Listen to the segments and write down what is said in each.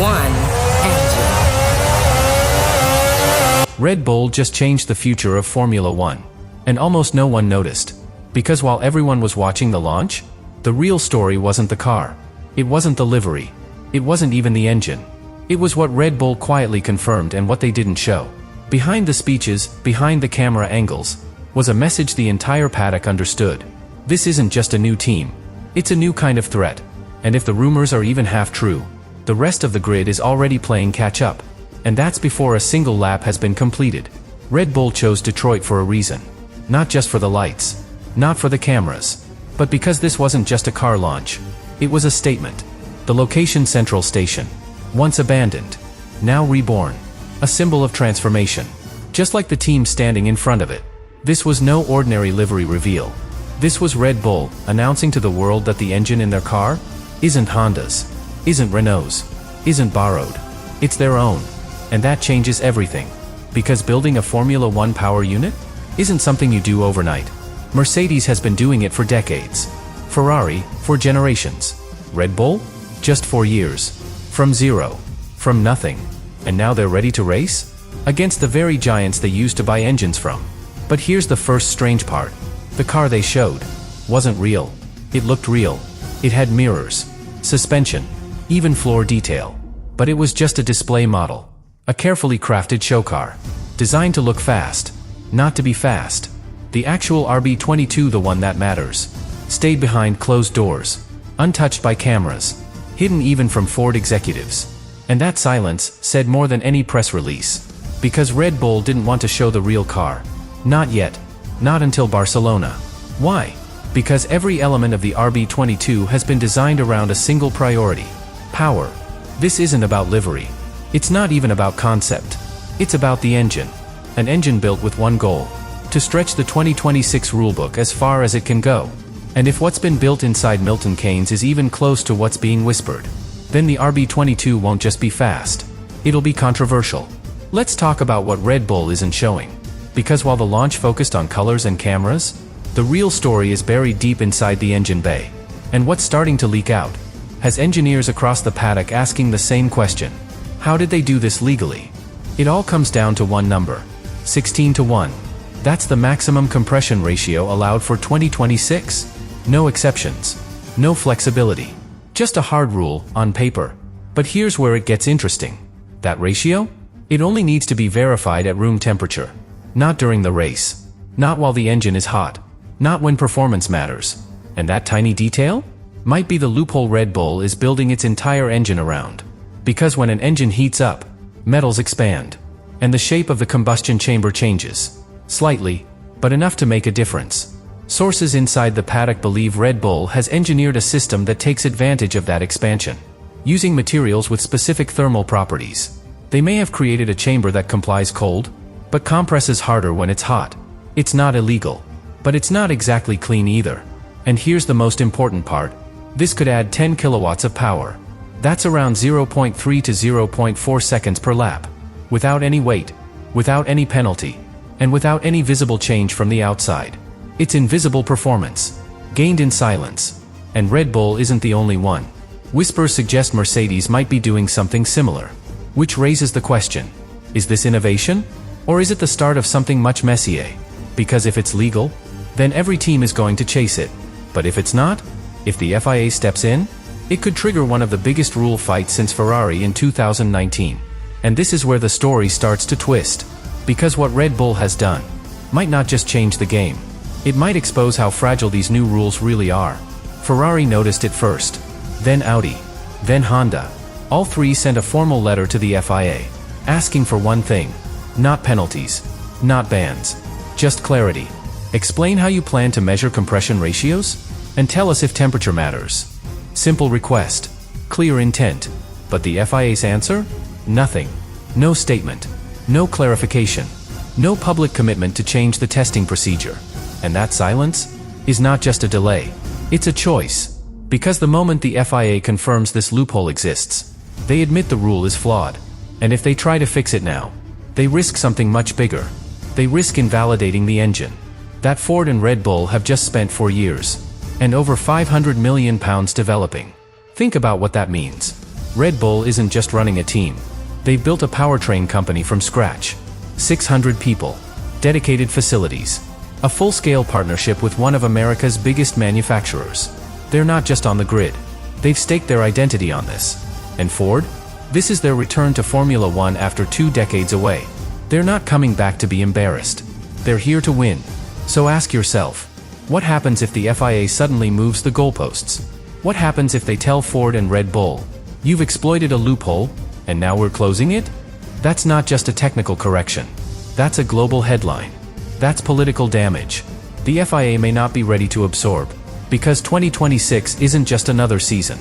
one engine. Red Bull just changed the future of Formula One. And almost no one noticed. Because while everyone was watching the launch, the real story wasn't the car. It wasn't the livery. It wasn't even the engine. It was what Red Bull quietly confirmed and what they didn't show. Behind the speeches, behind the camera angles, was a message the entire paddock understood. This isn't just a new team. It's a new kind of threat. And if the rumors are even half true, the rest of the grid is already playing catch up. And that's before a single lap has been completed. Red Bull chose Detroit for a reason. Not just for the lights. Not for the cameras. But because this wasn't just a car launch. It was a statement. The location Central Station. Once abandoned. Now reborn. A symbol of transformation. Just like the team standing in front of it. This was no ordinary livery reveal. This was Red Bull announcing to the world that the engine in their car isn't Honda's. Isn't Renault's. Isn't borrowed. It's their own. And that changes everything. Because building a Formula One power unit isn't something you do overnight. Mercedes has been doing it for decades. Ferrari, for generations. Red Bull? Just 4 years. From zero. From nothing. And now they're ready to race? Against the very giants they used to buy engines from. But here's the first strange part. The car they showed wasn't real. It looked real. It had mirrors, suspension, even floor detail. But it was just a display model. A carefully crafted show car. Designed to look fast. Not to be fast. The actual RB22, the one that matters, stayed behind closed doors. Untouched by cameras. Hidden even from Ford executives. And that silence said more than any press release. Because Red Bull didn't want to show the real car. Not yet. Not until Barcelona. Why? Because every element of the RB22 has been designed around a single priority. Power. This isn't about livery. It's not even about concept. It's about the engine. An engine built with one goal. To stretch the 2026 rulebook as far as it can go. And if what's been built inside Milton Keynes is even close to what's being whispered, then the RB22 won't just be fast. It'll be controversial. Let's talk about what Red Bull isn't showing. Because while the launch focused on colors and cameras, the real story is buried deep inside the engine bay. And what's starting to leak out has engineers across the paddock asking the same question. How did they do this legally? It all comes down to one number. 16:1. That's the maximum compression ratio allowed for 2026. No exceptions. No flexibility. Just a hard rule, on paper. But here's where it gets interesting. That ratio? It only needs to be verified at room temperature. Not during the race. Not while the engine is hot. Not when performance matters. And that tiny detail? Might be the loophole Red Bull is building its entire engine around. Because when an engine heats up, metals expand. And the shape of the combustion chamber changes. Slightly, but enough to make a difference. Sources inside the paddock believe Red Bull has engineered a system that takes advantage of that expansion. Using materials with specific thermal properties. They may have created a chamber that complies cold, but compresses harder when it's hot. It's not illegal. But it's not exactly clean either. And here's the most important part. This could add 10 kilowatts of power. That's around 0.3 to 0.4 seconds per lap. Without any weight. Without any penalty. And without any visible change from the outside. It's invisible performance. Gained in silence. And Red Bull isn't the only one. Whispers suggest Mercedes might be doing something similar. Which raises the question. Is this innovation? Or is it the start of something much messier? Because if it's legal, then every team is going to chase it. But if it's not, if the FIA steps in, it could trigger one of the biggest rule fights since Ferrari in 2019. And this is where the story starts to twist. Because what Red Bull has done might not just change the game. It might expose how fragile these new rules really are. Ferrari noticed it first. Then Audi. Then Honda. All three sent a formal letter to the FIA. Asking for one thing. Not penalties. Not bans. Just clarity. Explain how you plan to measure compression ratios, and tell us if temperature matters. Simple request. Clear intent. But the FIA's answer? Nothing. No statement. No clarification. No public commitment to change the testing procedure. And that silence is not just a delay. It's a choice. Because the moment the FIA confirms this loophole exists, they admit the rule is flawed. And if they try to fix it now, they risk something much bigger. They risk invalidating the engine that Ford and Red Bull have just spent 4 years and over £500 million developing. Think about what that means. Red Bull isn't just running a team. They've built a powertrain company from scratch. 600 people. Dedicated facilities. A full-scale partnership with one of America's biggest manufacturers. They're not just on the grid. They've staked their identity on this. And Ford? This is their return to Formula One after 2 decades away. They're not coming back to be embarrassed. They're here to win. So ask yourself, what happens if the FIA suddenly moves the goalposts? What happens if they tell Ford and Red Bull, "You've exploited a loophole, and now we're closing it"? That's not just a technical correction. That's a global headline. That's political damage. The FIA may not be ready to absorb, because 2026 isn't just another season.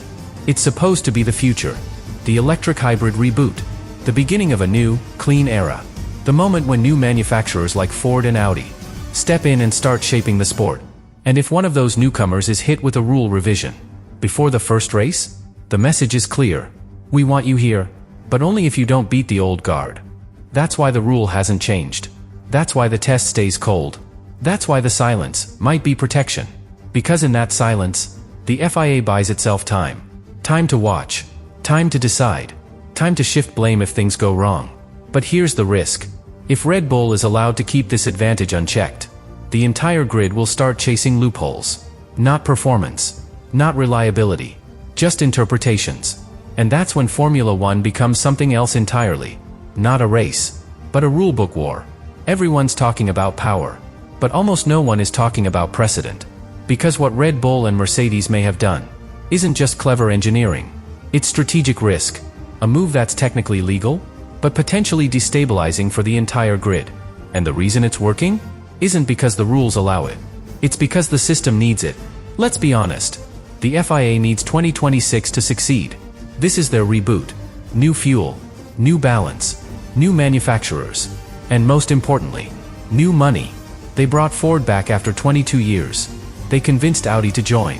It's supposed to be the future. The electric hybrid reboot. The beginning of a new, clean era. The moment when new manufacturers like Ford and Audi step in and start shaping the sport. And if one of those newcomers is hit with a rule revision before the first race, the message is clear. We want you here, but only if you don't beat the old guard. That's why the rule hasn't changed. That's why the test stays cold. That's why the silence might be protection. Because in that silence, the FIA buys itself time. Time to watch. Time to decide. Time to shift blame if things go wrong. But here's the risk. If Red Bull is allowed to keep this advantage unchecked, the entire grid will start chasing loopholes. Not performance. Not reliability. Just interpretations. And that's when Formula One becomes something else entirely. Not a race, but a rulebook war. Everyone's talking about power, but almost no one is talking about precedent. Because what Red Bull and Mercedes may have done isn't just clever engineering. It's strategic risk. A move that's technically legal, but potentially destabilizing for the entire grid. And the reason it's working isn't because the rules allow it. It's because the system needs it. Let's be honest. The FIA needs 2026 to succeed. This is their reboot. New fuel, new balance, new manufacturers, and most importantly, new money. They brought Ford back after 22 years. They convinced Audi to join.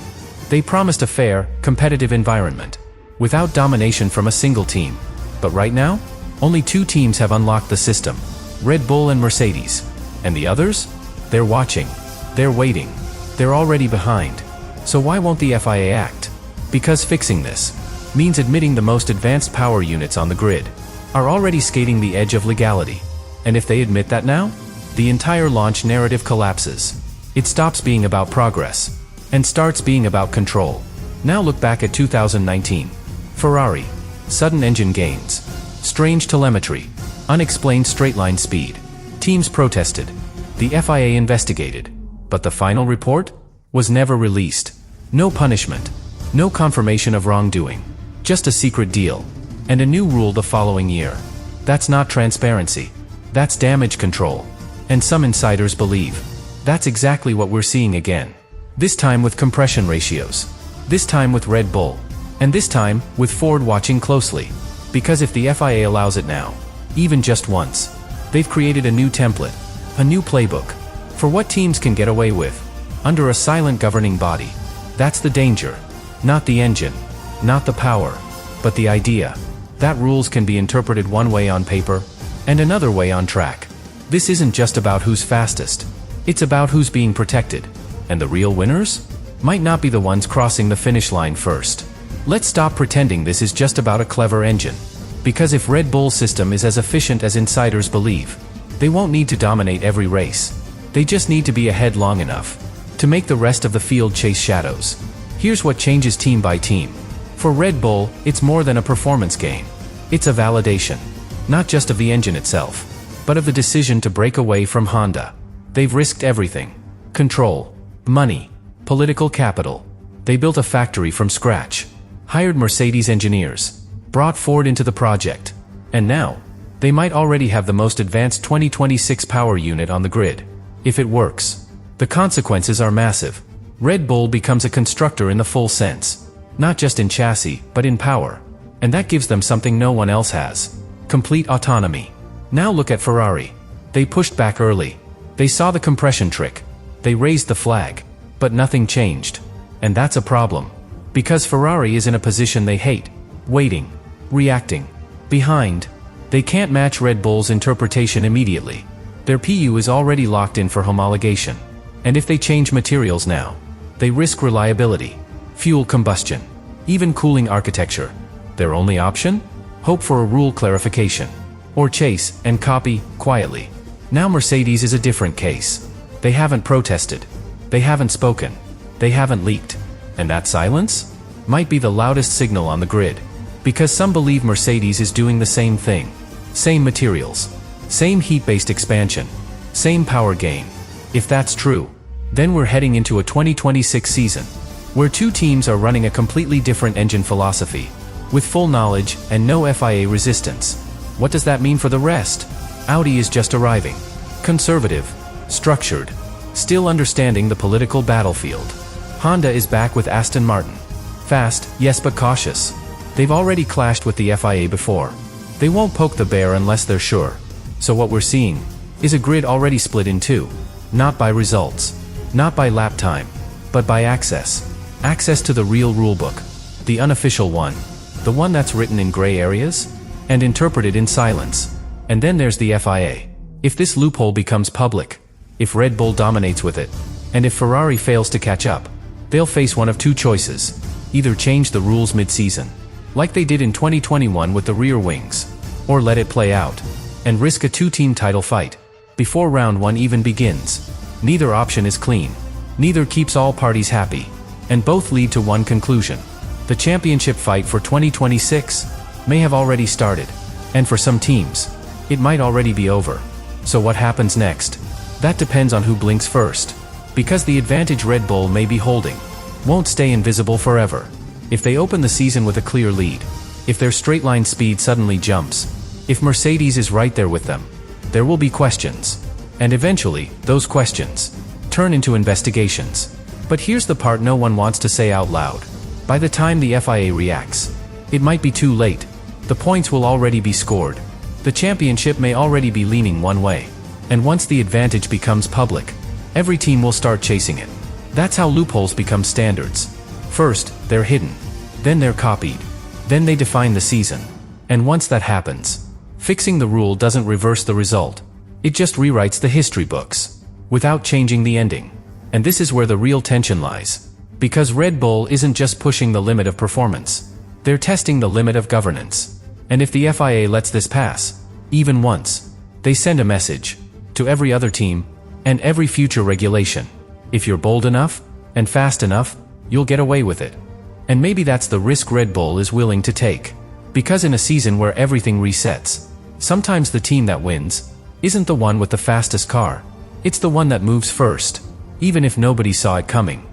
They promised a fair, competitive environment, without domination from a single team. But right now, only 2 teams have unlocked the system, Red Bull and Mercedes. And the others? They're watching. They're waiting. They're already behind. So why won't the FIA act? Because fixing this means admitting the most advanced power units on the grid are already skating the edge of legality. And if they admit that now, the entire launch narrative collapses. It stops being about progress and starts being about control. Now look back at 2019. Ferrari. Sudden engine gains. Strange telemetry. Unexplained straight-line speed. Teams protested. The FIA investigated. But the final report was never released. No punishment. No confirmation of wrongdoing. Just a secret deal. And a new rule the following year. That's not transparency. That's damage control. And some insiders believe that's exactly what we're seeing again. This time with compression ratios. This time with Red Bull. And this time with Ford watching closely. Because if the FIA allows it now, even just once, they've created a new template, a new playbook, for what teams can get away with, under a silent governing body. That's the danger. Not the engine, not the power, but the idea that rules can be interpreted one way on paper, and another way on track. This isn't just about who's fastest. It's about who's being protected. And the real winners might not be the ones crossing the finish line first. Let's stop pretending this is just about a clever engine. Because if Red Bull's system is as efficient as insiders believe, they won't need to dominate every race. They just need to be ahead long enough to make the rest of the field chase shadows. Here's what changes team by team. For Red Bull, it's more than a performance gain. It's a validation. Not just of the engine itself, but of the decision to break away from Honda. They've risked everything. Control, money, political capital. They built a factory from scratch, hired Mercedes engineers, brought Ford into the project. And now, they might already have the most advanced 2026 power unit on the grid. If it works, the consequences are massive. Red Bull becomes a constructor in the full sense. Not just in chassis, but in power. And that gives them something no one else has. Complete autonomy. Now look at Ferrari. They pushed back early. They saw the compression trick. They raised the flag. But nothing changed. And that's a problem. Because Ferrari is in a position they hate. Waiting. Reacting. Behind. They can't match Red Bull's interpretation immediately. Their PU is already locked in for homologation. And if they change materials now, they risk reliability, fuel combustion, even cooling architecture. Their only option? Hope for a rule clarification. Or chase and copy quietly. Now Mercedes is a different case. They haven't protested. They haven't spoken. They haven't leaked. And that silence might be the loudest signal on the grid. Because some believe Mercedes is doing the same thing. Same materials. Same heat-based expansion. Same power gain. If that's true, then we're heading into a 2026 season, where two teams are running a completely different engine philosophy, with full knowledge and no FIA resistance. What does that mean for the rest? Audi is just arriving. Conservative. Structured. Still understanding the political battlefield. Honda is back with Aston Martin. Fast, yes, but cautious. They've already clashed with the FIA before. They won't poke the bear unless they're sure. So what we're seeing is a grid already split in two. Not by results. Not by lap time. But by access. Access to the real rulebook. The unofficial one. The one that's written in gray areas and interpreted in silence. And then there's the FIA. If this loophole becomes public, if Red Bull dominates with it, and if Ferrari fails to catch up, they'll face one of two choices. Either change the rules mid-season, like they did in 2021 with the rear wings, or let it play out, and risk a two-team title fight before round one even begins. Neither option is clean. Neither keeps all parties happy. And both lead to one conclusion. The championship fight for 2026 may have already started. And for some teams, it might already be over. So what happens next? That depends on who blinks first. Because the advantage Red Bull may be holding won't stay invisible forever. If they open the season with a clear lead, if their straight-line speed suddenly jumps, if Mercedes is right there with them, there will be questions. And eventually, those questions turn into investigations. But here's the part no one wants to say out loud. By the time the FIA reacts, it might be too late. The points will already be scored. The championship may already be leaning one way. And once the advantage becomes public, every team will start chasing it. That's how loopholes become standards. First, they're hidden. Then they're copied. Then they define the season. And once that happens, fixing the rule doesn't reverse the result. It just rewrites the history books, without changing the ending. And this is where the real tension lies. Because Red Bull isn't just pushing the limit of performance. They're testing the limit of governance. And if the FIA lets this pass, even once, they send a message to every other team and every future regulation. If you're bold enough and fast enough, you'll get away with it. And maybe that's the risk Red Bull is willing to take. Because in a season where everything resets, sometimes the team that wins isn't the one with the fastest car. It's the one that moves first, even if nobody saw it coming.